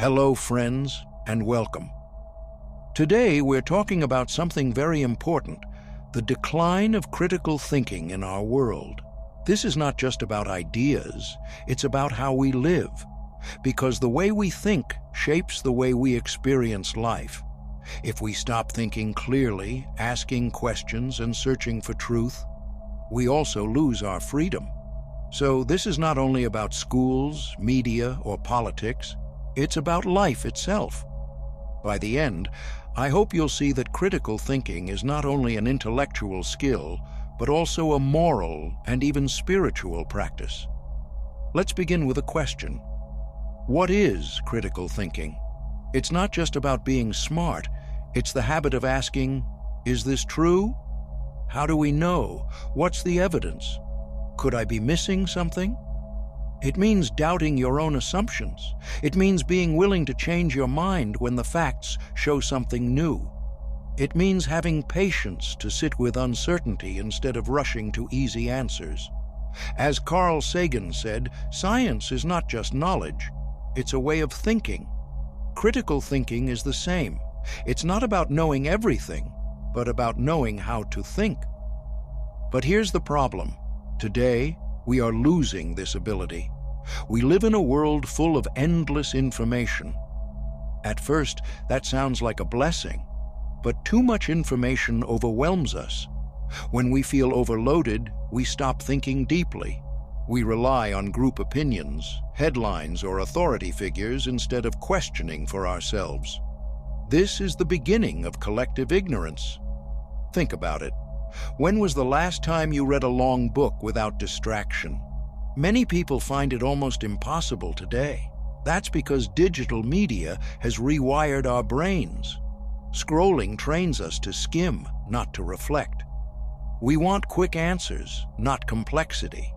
Hello, friends, and welcome. Today, we're talking about something very important, the decline of critical thinking in our world. This is not just about ideas, it's about how we live, because the way we think shapes the way we experience life. If we stop thinking clearly, asking questions, and searching for truth, we also lose our freedom. So this is not only about schools, media, or politics, it's about life itself. By the end, I hope you'll see that critical thinking is not only an intellectual skill, but also a moral and even spiritual practice. Let's begin with a question. What is critical thinking? It's not just about being smart, it's the habit of asking, is this true? How do we know? What's the evidence? Could I be missing something? It means doubting your own assumptions. It means being willing to change your mind when the facts show something new. It means having patience to sit with uncertainty instead of rushing to easy answers. As Carl Sagan said, science is not just knowledge, it's a way of thinking. Critical thinking is the same. It's not about knowing everything, but about knowing how to think. But here's the problem. Today, we are losing this ability. We live in a world full of endless information. At first, that sounds like a blessing, but too much information overwhelms us. When we feel overloaded, we stop thinking deeply. We rely on group opinions, headlines, or authority figures instead of questioning for ourselves. This is the beginning of collective ignorance. Think about it. When was the last time you read a long book without distraction? Many people find it almost impossible today. That's because digital media has rewired our brains. Scrolling trains us to skim, not to reflect. We want quick answers, not complexity.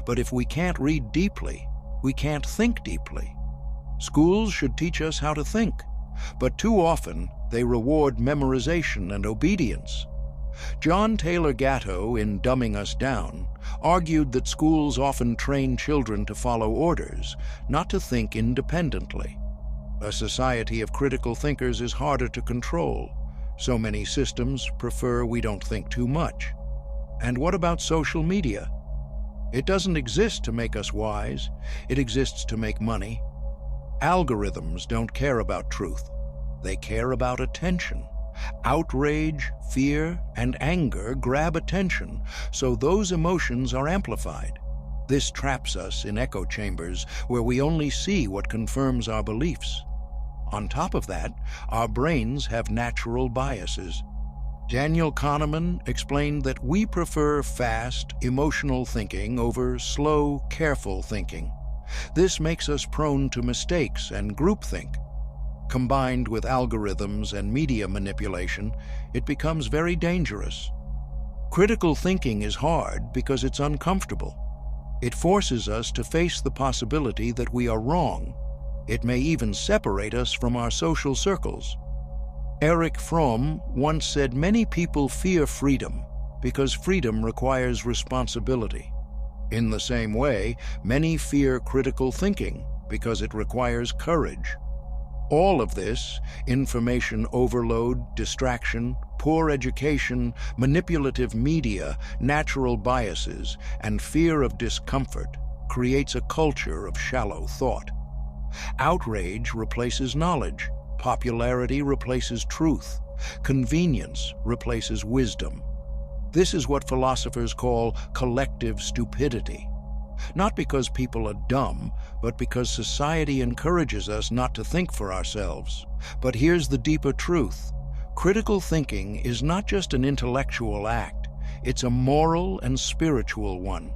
But if we can't read deeply, we can't think deeply. Schools should teach us how to think, but too often they reward memorization and obedience. John Taylor Gatto, in Dumbing Us Down, argued that schools often train children to follow orders, not to think independently. A society of critical thinkers is harder to control. So many systems prefer we don't think too much. And what about social media? It doesn't exist to make us wise, it exists to make money. Algorithms don't care about truth, they care about attention. Outrage, fear, and anger grab attention, so those emotions are amplified. This traps us in echo chambers where we only see what confirms our beliefs. On top of that, our brains have natural biases. Daniel Kahneman explained that we prefer fast, emotional thinking over slow, careful thinking. This makes us prone to mistakes and groupthink. Combined with algorithms and media manipulation, it becomes very dangerous. Critical thinking is hard because it's uncomfortable. It forces us to face the possibility that we are wrong. It may even separate us from our social circles. Erich Fromm once said many people fear freedom because freedom requires responsibility. In the same way, many fear critical thinking because it requires courage. All of this, information overload, distraction, poor education, manipulative media, natural biases, and fear of discomfort, creates a culture of shallow thought. Outrage replaces knowledge, popularity replaces truth, convenience replaces wisdom. This is what philosophers call collective stupidity. Not because people are dumb, but because society encourages us not to think for ourselves. But here's the deeper truth. Critical thinking is not just an intellectual act, it's a moral and spiritual one.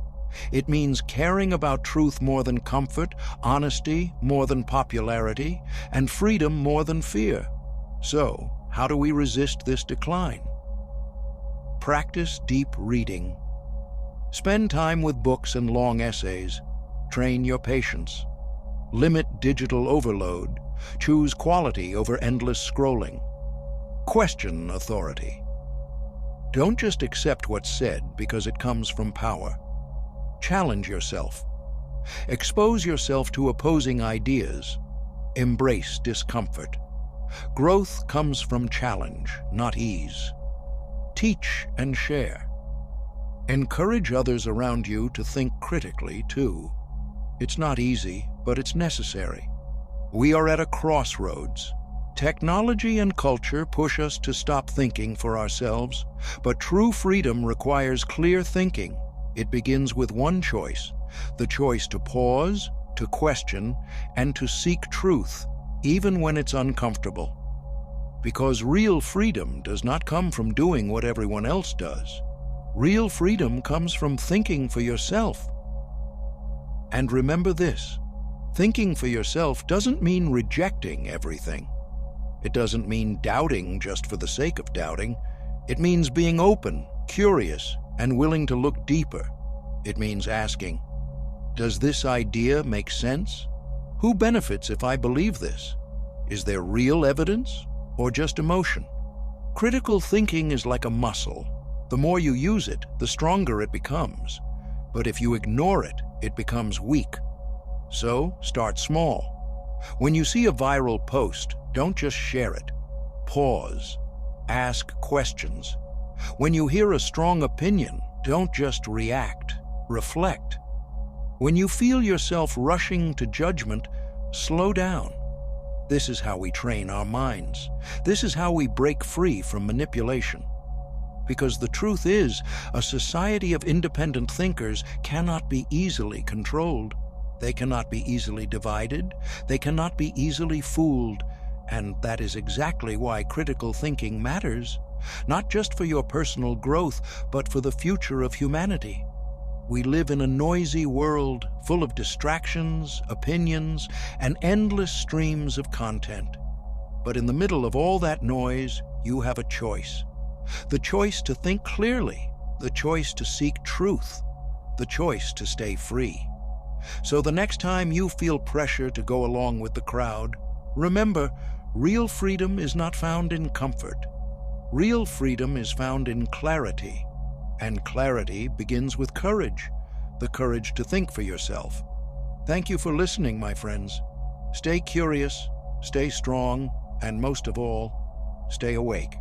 It means caring about truth more than comfort, honesty more than popularity, and freedom more than fear. So, how do we resist this decline? Practice deep reading. Spend time with books and long essays. Train your patience. Limit digital overload. Choose quality over endless scrolling. Question authority. Don't just accept what's said because it comes from power. Challenge yourself. Expose yourself to opposing ideas. Embrace discomfort. Growth comes from challenge, not ease. Teach and share. Encourage others around you to think critically, too. It's not easy, but it's necessary. We are at a crossroads. Technology and culture push us to stop thinking for ourselves, but true freedom requires clear thinking. It begins with one choice, the choice to pause, to question, and to seek truth, even when it's uncomfortable. Because real freedom does not come from doing what everyone else does. Real freedom comes from thinking for yourself. And remember this, thinking for yourself doesn't mean rejecting everything. It doesn't mean doubting just for the sake of doubting. It means being open, curious, and willing to look deeper. It means asking, does this idea make sense? Who benefits if I believe this? Is there real evidence or just emotion? Critical thinking is like a muscle. The more you use it, the stronger it becomes. But if you ignore it, it becomes weak. So, start small. When you see a viral post, don't just share it. Pause. Ask questions. When you hear a strong opinion, don't just react. Reflect. When you feel yourself rushing to judgment, slow down. This is how we train our minds. This is how we break free from manipulation. Because the truth is, a society of independent thinkers cannot be easily controlled. They cannot be easily divided. They cannot be easily fooled. And that is exactly why critical thinking matters, not just for your personal growth, but for the future of humanity. We live in a noisy world full of distractions, opinions, and endless streams of content. But in the middle of all that noise, you have a choice. The choice to think clearly, the choice to seek truth, the choice to stay free. So the next time you feel pressure to go along with the crowd, remember, real freedom is not found in comfort. Real freedom is found in clarity. And clarity begins with courage, the courage to think for yourself. Thank you for listening, my friends. Stay curious, stay strong, and most of all, stay awake.